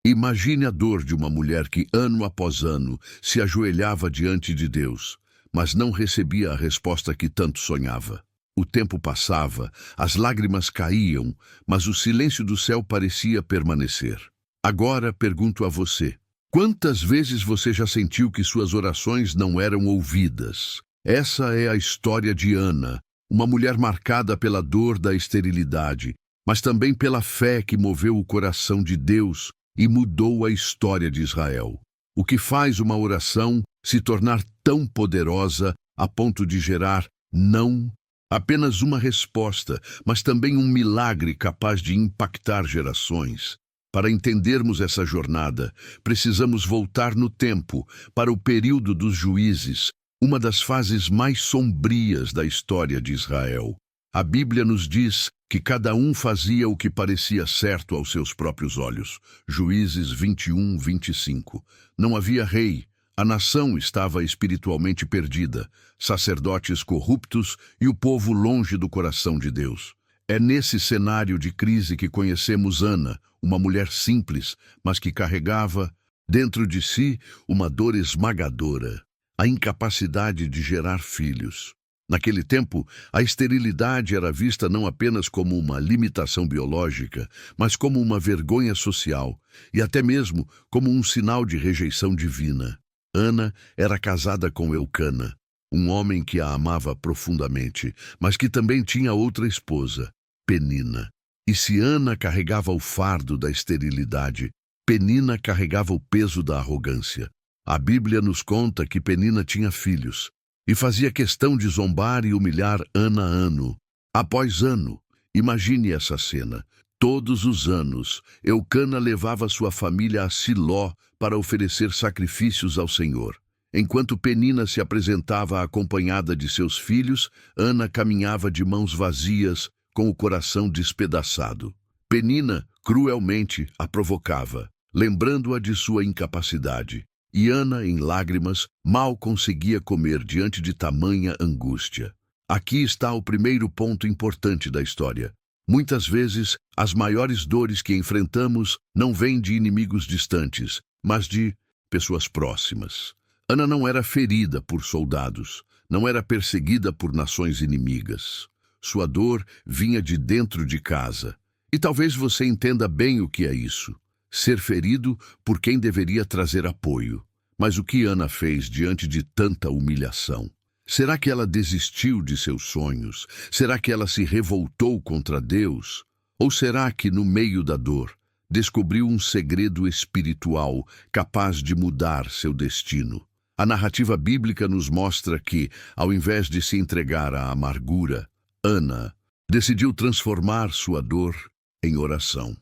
Imagine a dor de uma mulher que, ano após ano, se ajoelhava diante de Deus, mas não recebia a resposta que tanto sonhava. O tempo passava, as lágrimas caíam, mas o silêncio do céu parecia permanecer. Agora pergunto a você: quantas vezes você já sentiu que suas orações não eram ouvidas? Essa é a história de Ana, uma mulher marcada pela dor da esterilidade, mas também pela fé que moveu o coração de Deus e mudou a história de Israel. O que faz uma oração se tornar tão poderosa a ponto de gerar não apenas uma resposta, mas também um milagre capaz de impactar gerações. Para entendermos essa jornada, precisamos voltar no tempo, para o período dos juízes, uma das fases mais sombrias da história de Israel. A Bíblia nos diz que cada um fazia o que parecia certo aos seus próprios olhos. Juízes 21, 25. Não havia rei, a nação estava espiritualmente perdida, sacerdotes corruptos e o povo longe do coração de Deus. É nesse cenário de crise que conhecemos Ana, uma mulher simples, mas que carregava dentro de si uma dor esmagadora, a incapacidade de gerar filhos. Naquele tempo, a esterilidade era vista não apenas como uma limitação biológica, mas como uma vergonha social e até mesmo como um sinal de rejeição divina. Ana era casada com Eucana, um homem que a amava profundamente, mas que também tinha outra esposa, Penina. E se Ana carregava o fardo da esterilidade, Penina carregava o peso da arrogância. A Bíblia nos conta que Penina tinha filhos e fazia questão de zombar e humilhar Ana ano após ano. Imagine essa cena. Todos os anos, Eucana levava sua família a Siló para oferecer sacrifícios ao Senhor. Enquanto Penina se apresentava acompanhada de seus filhos, Ana caminhava de mãos vazias, com o coração despedaçado. Penina, cruelmente, a provocava, lembrando-a de sua incapacidade. E Ana, em lágrimas, mal conseguia comer diante de tamanha angústia. Aqui está o primeiro ponto importante da história. Muitas vezes, as maiores dores que enfrentamos não vêm de inimigos distantes, mas de pessoas próximas. Ana não era ferida por soldados, não era perseguida por nações inimigas. Sua dor vinha de dentro de casa. E talvez você entenda bem o que é isso. Ser ferido por quem deveria trazer apoio. Mas o que Ana fez diante de tanta humilhação? Será que ela desistiu de seus sonhos? Será que ela se revoltou contra Deus? Ou será que, no meio da dor, descobriu um segredo espiritual capaz de mudar seu destino? A narrativa bíblica nos mostra que, ao invés de se entregar à amargura, Ana decidiu transformar sua dor em oração.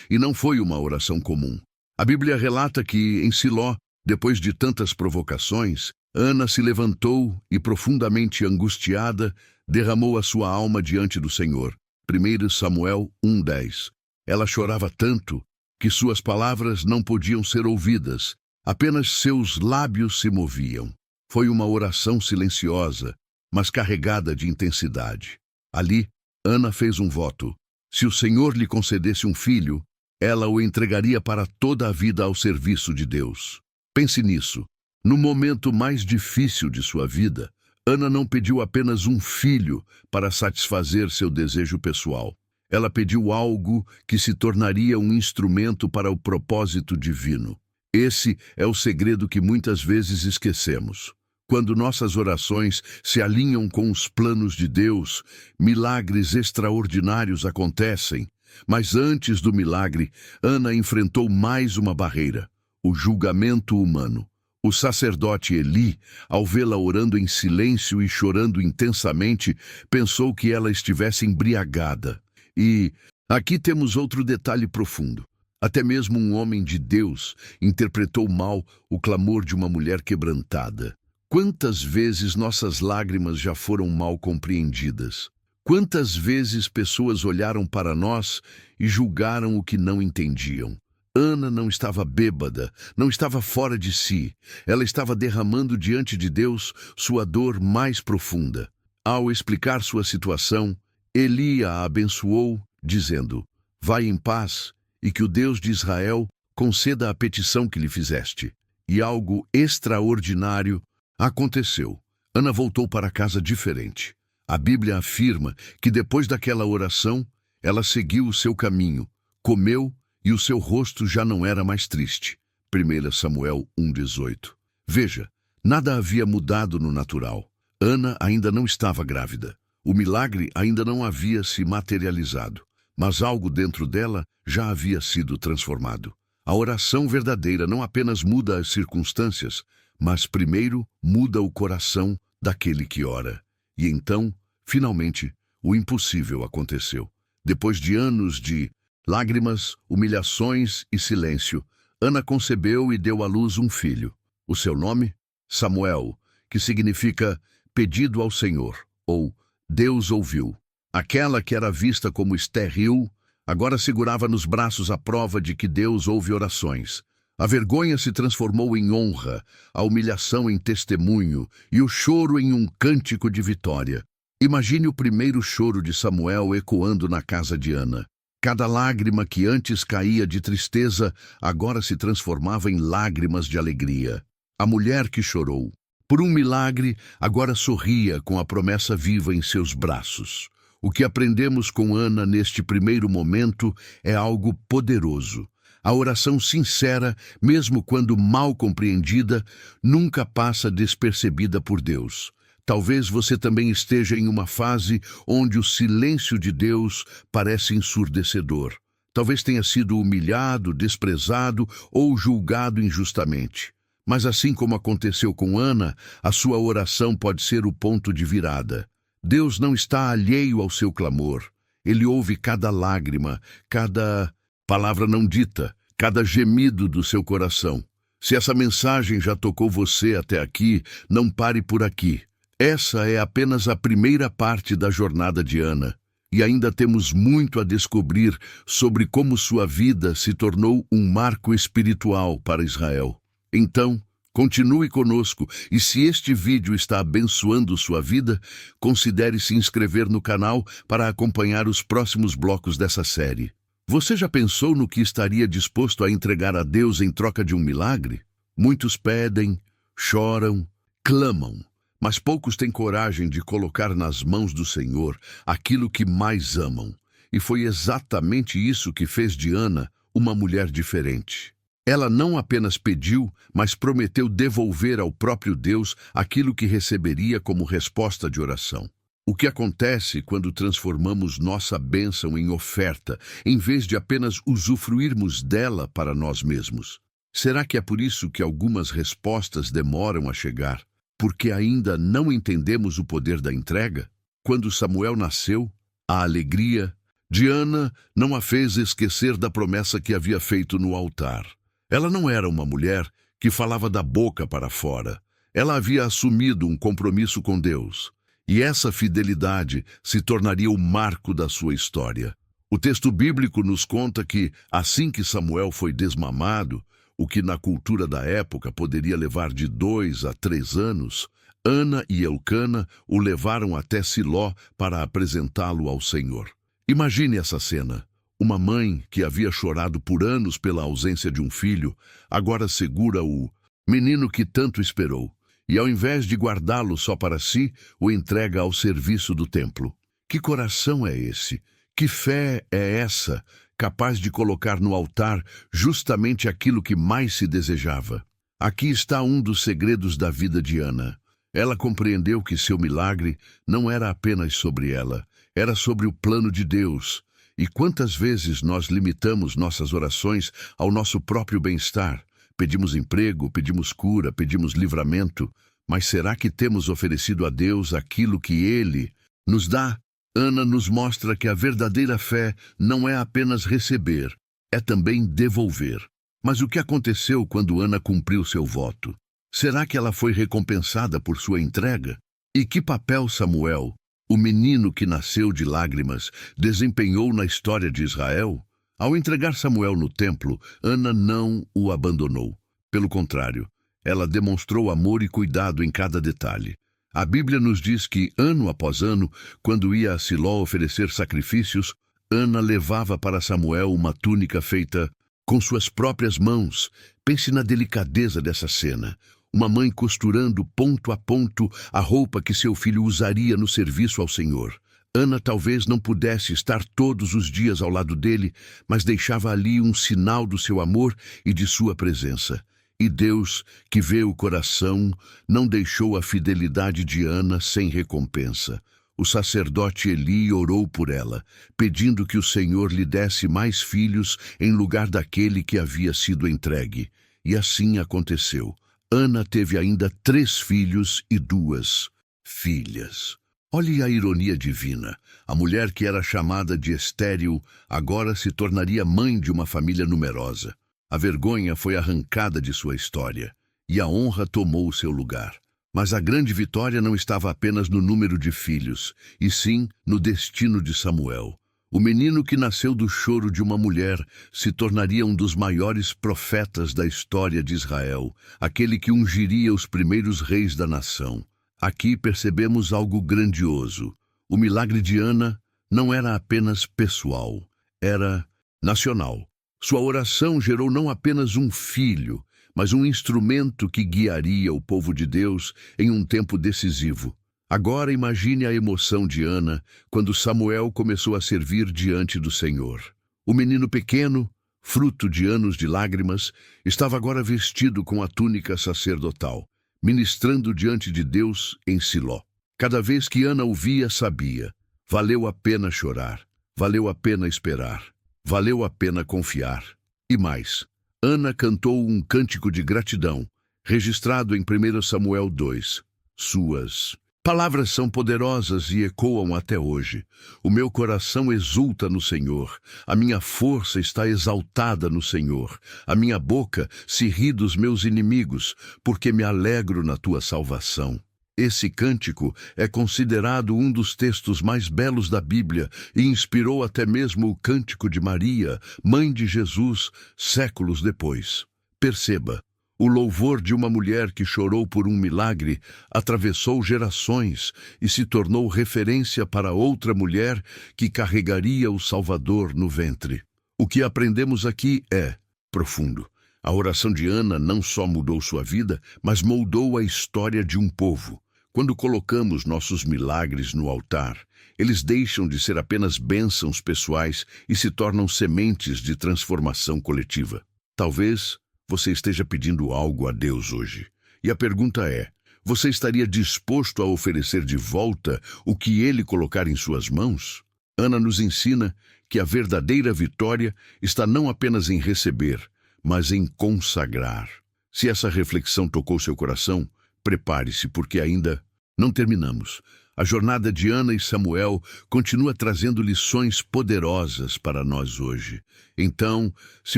E não foi uma oração comum. A Bíblia relata que, em Siló, depois de tantas provocações, Ana se levantou e, profundamente angustiada, derramou a sua alma diante do Senhor. 1 Samuel 1:10. Ela chorava tanto que suas palavras não podiam ser ouvidas, apenas seus lábios se moviam. Foi uma oração silenciosa, mas carregada de intensidade. Ali, Ana fez um voto. Se o Senhor lhe concedesse um filho, ela o entregaria para toda a vida ao serviço de Deus. Pense nisso. No momento mais difícil de sua vida, Ana não pediu apenas um filho para satisfazer seu desejo pessoal. Ela pediu algo que se tornaria um instrumento para o propósito divino. Esse é o segredo que muitas vezes esquecemos. Quando nossas orações se alinham com os planos de Deus, milagres extraordinários acontecem. Mas antes do milagre, Ana enfrentou mais uma barreira: o julgamento humano. O sacerdote Eli, ao vê-la orando em silêncio e chorando intensamente, pensou que ela estivesse embriagada. E aqui temos outro detalhe profundo. Até mesmo um homem de Deus interpretou mal o clamor de uma mulher quebrantada. Quantas vezes nossas lágrimas já foram mal compreendidas? Quantas vezes pessoas olharam para nós e julgaram o que não entendiam? Ana não estava bêbada, não estava fora de si. Ela estava derramando diante de Deus sua dor mais profunda. Ao explicar sua situação, Eli a abençoou, dizendo: "Vai em paz, e que o Deus de Israel conceda a petição que lhe fizeste. E algo extraordinário aconteceu. Ana voltou para casa diferente. A Bíblia afirma que depois daquela oração, ela seguiu o seu caminho, comeu e o seu rosto já não era mais triste. 1 Samuel 1,18. Veja, nada havia mudado no natural. Ana ainda não estava grávida. O milagre ainda não havia se materializado, mas algo dentro dela já havia sido transformado. A oração verdadeira não apenas muda as circunstâncias, mas primeiro muda o coração daquele que ora. E então, finalmente, o impossível aconteceu. Depois de anos de lágrimas, humilhações e silêncio, Ana concebeu e deu à luz um filho. O seu nome? Samuel, que significa pedido ao Senhor, ou Deus ouviu. Aquela que era vista como estéril, agora segurava nos braços a prova de que Deus ouve orações. A vergonha se transformou em honra, a humilhação em testemunho e o choro em um cântico de vitória. Imagine o primeiro choro de Samuel ecoando na casa de Ana. Cada lágrima que antes caía de tristeza, agora se transformava em lágrimas de alegria. A mulher que chorou por um milagre, agora sorria com a promessa viva em seus braços. O que aprendemos com Ana neste primeiro momento é algo poderoso. A oração sincera, mesmo quando mal compreendida, nunca passa despercebida por Deus. Talvez você também esteja em uma fase onde o silêncio de Deus parece ensurdecedor. Talvez tenha sido humilhado, desprezado ou julgado injustamente. Mas assim como aconteceu com Ana, a sua oração pode ser o ponto de virada. Deus não está alheio ao seu clamor. Ele ouve cada lágrima, cada palavra não dita, cada gemido do seu coração. Se essa mensagem já tocou você até aqui, não pare por aqui. Essa é apenas a primeira parte da jornada de Ana. E ainda temos muito a descobrir sobre como sua vida se tornou um marco espiritual para Israel. Então, continue conosco e se este vídeo está abençoando sua vida, considere se inscrever no canal para acompanhar os próximos blocos dessa série. Você já pensou no que estaria disposto a entregar a Deus em troca de um milagre? Muitos pedem, choram, clamam, mas poucos têm coragem de colocar nas mãos do Senhor aquilo que mais amam. E foi exatamente isso que fez de Ana uma mulher diferente. Ela não apenas pediu, mas prometeu devolver ao próprio Deus aquilo que receberia como resposta de oração. O que acontece quando transformamos nossa bênção em oferta, em vez de apenas usufruirmos dela para nós mesmos? Será que é por isso que algumas respostas demoram a chegar? Porque ainda não entendemos o poder da entrega? Quando Samuel nasceu, a alegria de Ana não a fez esquecer da promessa que havia feito no altar. Ela não era uma mulher que falava da boca para fora. Ela havia assumido um compromisso com Deus. E essa fidelidade se tornaria o marco da sua história. O texto bíblico nos conta que, assim que Samuel foi desmamado, o que na cultura da época poderia levar de 2 a 3 anos, Ana e Elcana o levaram até Siló para apresentá-lo ao Senhor. Imagine essa cena. Uma mãe que havia chorado por anos pela ausência de um filho, agora segura o menino que tanto esperou, e ao invés de guardá-lo só para si, o entrega ao serviço do templo. Que coração é esse? Que fé é essa, capaz de colocar no altar justamente aquilo que mais se desejava? Aqui está um dos segredos da vida de Ana. Ela compreendeu que seu milagre não era apenas sobre ela, era sobre o plano de Deus. E quantas vezes nós limitamos nossas orações ao nosso próprio bem-estar? Pedimos emprego, pedimos cura, pedimos livramento, mas será que temos oferecido a Deus aquilo que Ele nos dá? Ana nos mostra que a verdadeira fé não é apenas receber, é também devolver. Mas o que aconteceu quando Ana cumpriu seu voto? Será que ela foi recompensada por sua entrega? E que papel Samuel, o menino que nasceu de lágrimas, desempenhou na história de Israel? Ao entregar Samuel no templo, Ana não o abandonou. Pelo contrário, ela demonstrou amor e cuidado em cada detalhe. A Bíblia nos diz que, ano após ano, quando ia a Siló oferecer sacrifícios, Ana levava para Samuel uma túnica feita com suas próprias mãos. Pense na delicadeza dessa cena. Uma mãe costurando ponto a ponto a roupa que seu filho usaria no serviço ao Senhor. Ana talvez não pudesse estar todos os dias ao lado dele, mas deixava ali um sinal do seu amor e de sua presença. E Deus, que vê o coração, não deixou a fidelidade de Ana sem recompensa. O sacerdote Eli orou por ela, pedindo que o Senhor lhe desse mais filhos em lugar daquele que havia sido entregue. E assim aconteceu. Ana teve ainda 3 filhos e 2 filhas. Olhe a ironia divina. A mulher que era chamada de estéril agora se tornaria mãe de uma família numerosa. A vergonha foi arrancada de sua história, e a honra tomou o seu lugar. Mas a grande vitória não estava apenas no número de filhos, e sim no destino de Samuel. O menino que nasceu do choro de uma mulher se tornaria um dos maiores profetas da história de Israel, aquele que ungiria os primeiros reis da nação. Aqui percebemos algo grandioso. O milagre de Ana não era apenas pessoal, era nacional. Sua oração gerou não apenas um filho, mas um instrumento que guiaria o povo de Deus em um tempo decisivo. Agora imagine a emoção de Ana quando Samuel começou a servir diante do Senhor. O menino pequeno, fruto de anos de lágrimas, estava agora vestido com a túnica sacerdotal, ministrando diante de Deus em Siló. Cada vez que Ana ouvia, sabia: valeu a pena chorar, valeu a pena esperar, valeu a pena confiar. E mais, Ana cantou um cântico de gratidão, registrado em 1 Samuel 2. Suas palavras são poderosas e ecoam até hoje. O meu coração exulta no Senhor, a minha força está exaltada no Senhor. A minha boca se ri dos meus inimigos, porque me alegro na tua salvação. Esse cântico é considerado um dos textos mais belos da Bíblia e inspirou até mesmo o cântico de Maria, mãe de Jesus, séculos depois. Perceba, o louvor de uma mulher que chorou por um milagre atravessou gerações e se tornou referência para outra mulher que carregaria o Salvador no ventre. O que aprendemos aqui é profundo. A oração de Ana não só mudou sua vida, mas moldou a história de um povo. Quando colocamos nossos milagres no altar, eles deixam de ser apenas bênçãos pessoais e se tornam sementes de transformação coletiva. Talvez você esteja pedindo algo a Deus hoje. E a pergunta é: você estaria disposto a oferecer de volta o que Ele colocar em suas mãos? Ana nos ensina que a verdadeira vitória está não apenas em receber, mas em consagrar. Se essa reflexão tocou seu coração, prepare-se, porque ainda não terminamos. A jornada de Ana e Samuel continua trazendo lições poderosas para nós hoje. Então, se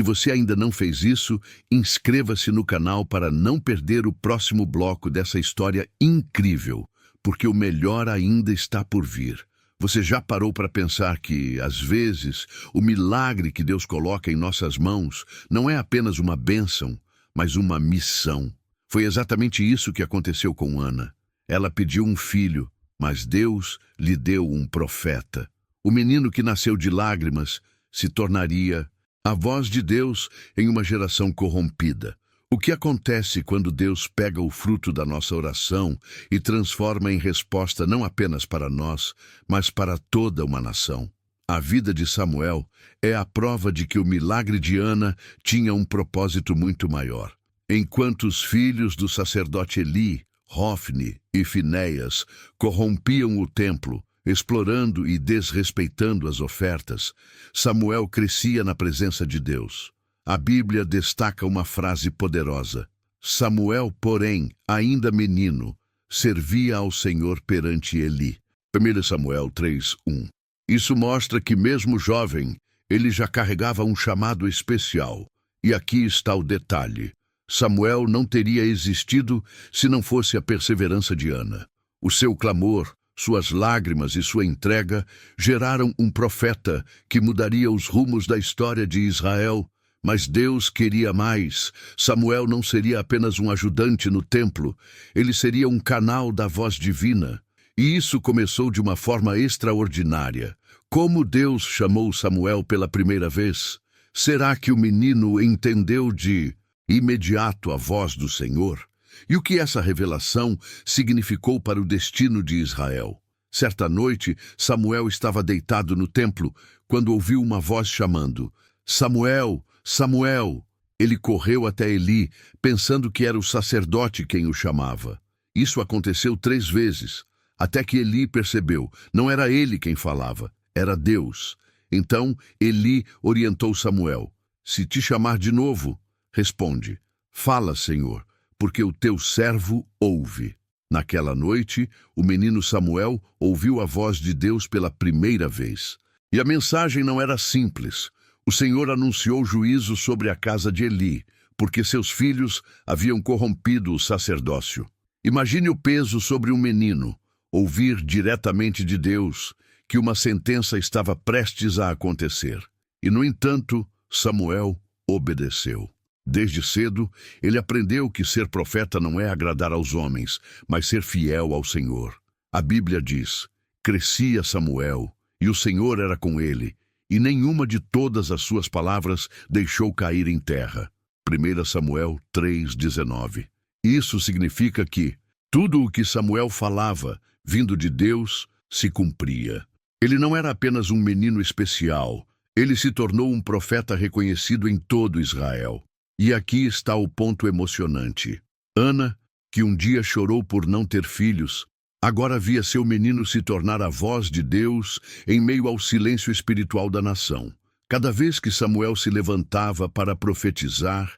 você ainda não fez isso, inscreva-se no canal para não perder o próximo bloco dessa história incrível, porque o melhor ainda está por vir. Você já parou para pensar que, às vezes, o milagre que Deus coloca em nossas mãos não é apenas uma bênção, mas uma missão? Foi exatamente isso que aconteceu com Ana. Ela pediu um filho, mas Deus lhe deu um profeta. O menino que nasceu de lágrimas se tornaria a voz de Deus em uma geração corrompida. O que acontece quando Deus pega o fruto da nossa oração e transforma em resposta não apenas para nós, mas para toda uma nação? A vida de Samuel é a prova de que o milagre de Ana tinha um propósito muito maior. Enquanto os filhos do sacerdote Eli, Hofni e Finéias corrompiam o templo, explorando e desrespeitando as ofertas, Samuel crescia na presença de Deus. A Bíblia destaca uma frase poderosa: Samuel, porém, ainda menino, servia ao Senhor perante Eli. 1 Samuel 3:1. Isso mostra que mesmo jovem, ele já carregava um chamado especial. E aqui está o detalhe: Samuel não teria existido se não fosse a perseverança de Ana. O seu clamor, suas lágrimas e sua entrega geraram um profeta que mudaria os rumos da história de Israel. Mas Deus queria mais. Samuel não seria apenas um ajudante no templo, ele seria um canal da voz divina. E isso começou de uma forma extraordinária. Como Deus chamou Samuel pela primeira vez? Será que o menino entendeu de imediato a voz do Senhor? E o que essa revelação significou para o destino de Israel? Certa noite, Samuel estava deitado no templo quando ouviu uma voz chamando: Samuel, Samuel! Ele correu até Eli, pensando que era o sacerdote quem o chamava. Isso aconteceu 3 vezes, até que Eli percebeu, não era ele quem falava, era Deus. Então Eli orientou Samuel: se te chamar de novo, responde: fala, Senhor, porque o teu servo ouve. Naquela noite, o menino Samuel ouviu a voz de Deus pela primeira vez. E a mensagem não era simples. O Senhor anunciou juízo sobre a casa de Eli, porque seus filhos haviam corrompido o sacerdócio. Imagine o peso sobre um menino, ouvir diretamente de Deus que uma sentença estava prestes a acontecer. E, no entanto, Samuel obedeceu. Desde cedo, ele aprendeu que ser profeta não é agradar aos homens, mas ser fiel ao Senhor. A Bíblia diz: crescia Samuel, e o Senhor era com ele, e nenhuma de todas as suas palavras deixou cair em terra. 1 Samuel 3,19. Isso significa que tudo o que Samuel falava, vindo de Deus, se cumpria. Ele não era apenas um menino especial, ele se tornou um profeta reconhecido em todo Israel. E aqui está o ponto emocionante. Ana, que um dia chorou por não ter filhos, agora via seu menino se tornar a voz de Deus em meio ao silêncio espiritual da nação. Cada vez que Samuel se levantava para profetizar,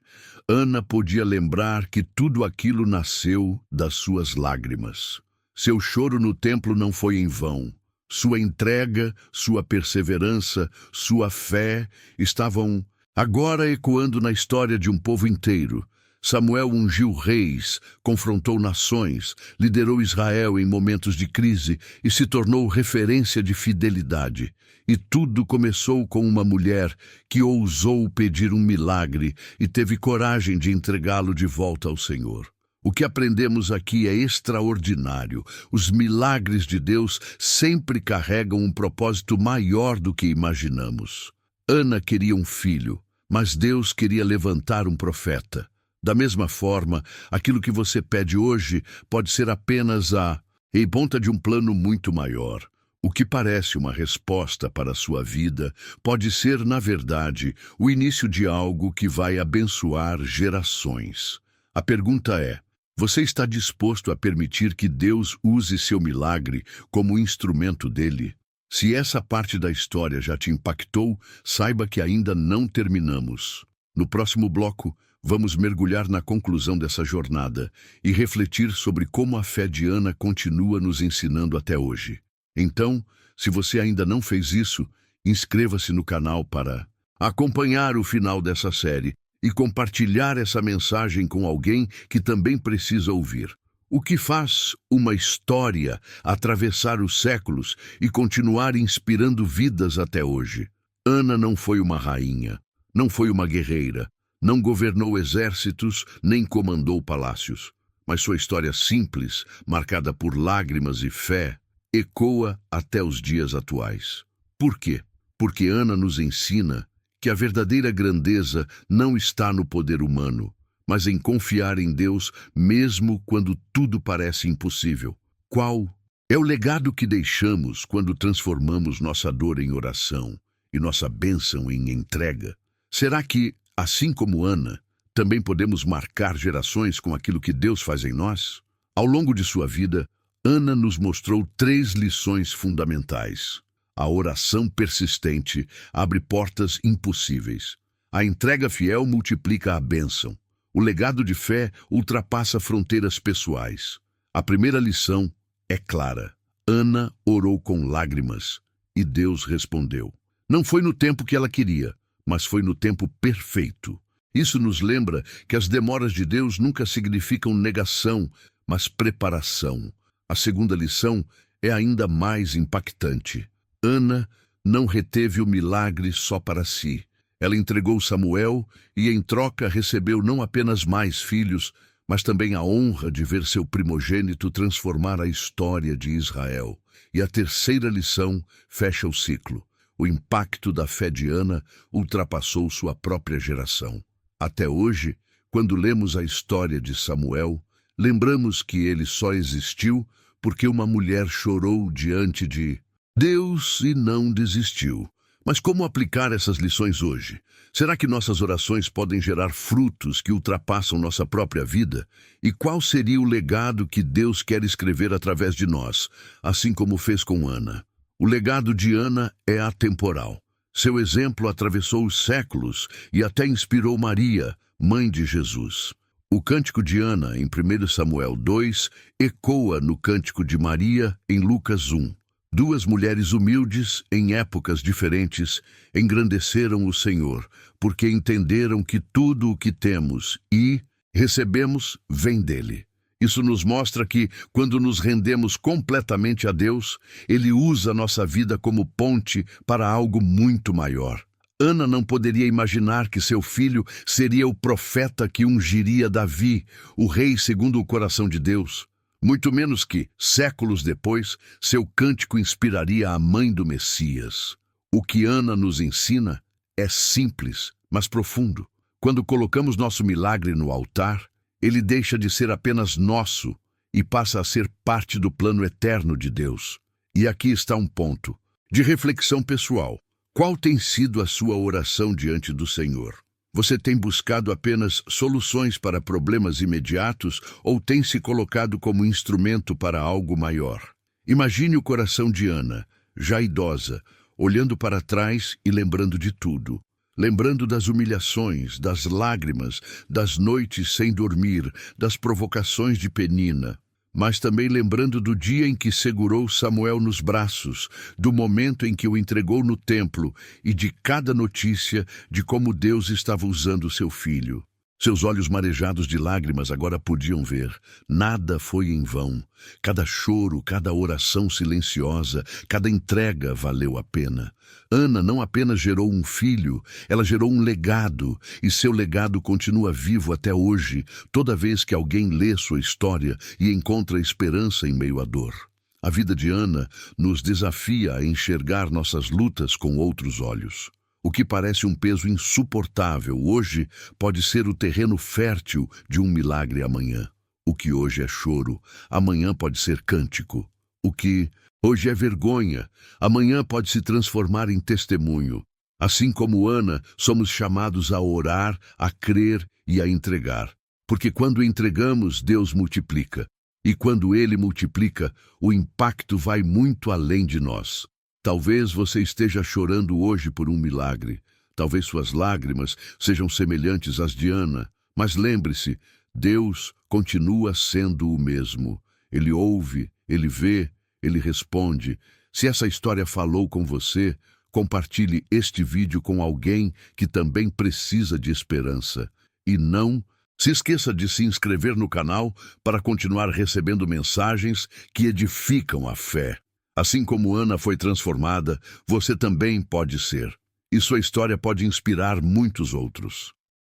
Ana podia lembrar que tudo aquilo nasceu das suas lágrimas. Seu choro no templo não foi em vão. Sua entrega, sua perseverança, sua fé estavam agora ecoando na história de um povo inteiro. Samuel ungiu reis, confrontou nações, liderou Israel em momentos de crise e se tornou referência de fidelidade. E tudo começou com uma mulher que ousou pedir um milagre e teve coragem de entregá-lo de volta ao Senhor. O que aprendemos aqui é extraordinário. Os milagres de Deus sempre carregam um propósito maior do que imaginamos. Ana queria um filho, mas Deus queria levantar um profeta. Da mesma forma, aquilo que você pede hoje pode ser apenas a ponta de um plano muito maior. O que parece uma resposta para a sua vida pode ser, na verdade, o início de algo que vai abençoar gerações. A pergunta é: você está disposto a permitir que Deus use seu milagre como instrumento dele? Se essa parte da história já te impactou, saiba que ainda não terminamos. No próximo bloco, vamos mergulhar na conclusão dessa jornada e refletir sobre como a fé de Ana continua nos ensinando até hoje. Então, se você ainda não fez isso, inscreva-se no canal para acompanhar o final dessa série e compartilhar essa mensagem com alguém que também precisa ouvir. O que faz uma história atravessar os séculos e continuar inspirando vidas até hoje? Ana não foi uma rainha, não foi uma guerreira, não governou exércitos, nem comandou palácios. Mas sua história simples, marcada por lágrimas e fé, ecoa até os dias atuais. Por quê? Porque Ana nos ensina que a verdadeira grandeza não está no poder humano, mas em confiar em Deus mesmo quando tudo parece impossível. Qual é o legado que deixamos quando transformamos nossa dor em oração e nossa bênção em entrega? Será que, assim como Ana, também podemos marcar gerações com aquilo que Deus faz em nós? Ao longo de sua vida, Ana nos mostrou 3 lições fundamentais. A oração persistente abre portas impossíveis. A entrega fiel multiplica a bênção. O legado de fé ultrapassa fronteiras pessoais. A primeira lição é clara. Ana orou com lágrimas e Deus respondeu. Não foi no tempo que ela queria, mas foi no tempo perfeito. Isso nos lembra que as demoras de Deus nunca significam negação, mas preparação. A segunda lição é ainda mais impactante. Ana não reteve o milagre só para si. Ela entregou Samuel e, em troca, recebeu não apenas mais filhos, mas também a honra de ver seu primogênito transformar a história de Israel. E a terceira lição fecha o ciclo. O impacto da fé de Ana ultrapassou sua própria geração. Até hoje, quando lemos a história de Samuel, lembramos que ele só existiu porque uma mulher chorou diante de Deus e não desistiu. Mas como aplicar essas lições hoje? Será que nossas orações podem gerar frutos que ultrapassam nossa própria vida? E qual seria o legado que Deus quer escrever através de nós, assim como fez com Ana? O legado de Ana é atemporal. Seu exemplo atravessou os séculos e até inspirou Maria, mãe de Jesus. O cântico de Ana, em 1 Samuel 2, ecoa no cântico de Maria, em Lucas 1. Duas mulheres humildes, em épocas diferentes, engrandeceram o Senhor, porque entenderam que tudo o que temos e recebemos vem dele. Isso nos mostra que, quando nos rendemos completamente a Deus, Ele usa nossa vida como ponte para algo muito maior. Ana não poderia imaginar que seu filho seria o profeta que ungiria Davi, o rei segundo o coração de Deus. Muito menos que, séculos depois, seu cântico inspiraria a mãe do Messias. O que Ana nos ensina é simples, mas profundo. Quando colocamos nosso milagre no altar, ele deixa de ser apenas nosso e passa a ser parte do plano eterno de Deus. E aqui está um ponto de reflexão pessoal. Qual tem sido a sua oração diante do Senhor? Você tem buscado apenas soluções para problemas imediatos ou tem se colocado como instrumento para algo maior? Imagine o coração de Ana, já idosa, olhando para trás e lembrando de tudo. Lembrando das humilhações, das lágrimas, das noites sem dormir, das provocações de Penina. Mas também lembrando do dia em que segurou Samuel nos braços, do momento em que o entregou no templo e de cada notícia de como Deus estava usando seu filho. Seus olhos marejados de lágrimas agora podiam ver. Nada foi em vão. Cada choro, cada oração silenciosa, cada entrega valeu a pena. Ana não apenas gerou um filho, ela gerou um legado, e seu legado continua vivo até hoje, toda vez que alguém lê sua história e encontra esperança em meio à dor. A vida de Ana nos desafia a enxergar nossas lutas com outros olhos. O que parece um peso insuportável hoje pode ser o terreno fértil de um milagre amanhã. O que hoje é choro, amanhã pode ser cântico. O que hoje é vergonha, amanhã pode se transformar em testemunho. Assim como Ana, somos chamados a orar, a crer e a entregar. Porque quando entregamos, Deus multiplica. E quando Ele multiplica, o impacto vai muito além de nós. Talvez você esteja chorando hoje por um milagre. Talvez suas lágrimas sejam semelhantes às de Ana. Mas lembre-se, Deus continua sendo o mesmo. Ele ouve, Ele vê, Ele responde. Se essa história falou com você, compartilhe este vídeo com alguém que também precisa de esperança. E não se esqueça de se inscrever no canal para continuar recebendo mensagens que edificam a fé. Assim como Ana foi transformada, você também pode ser. E sua história pode inspirar muitos outros.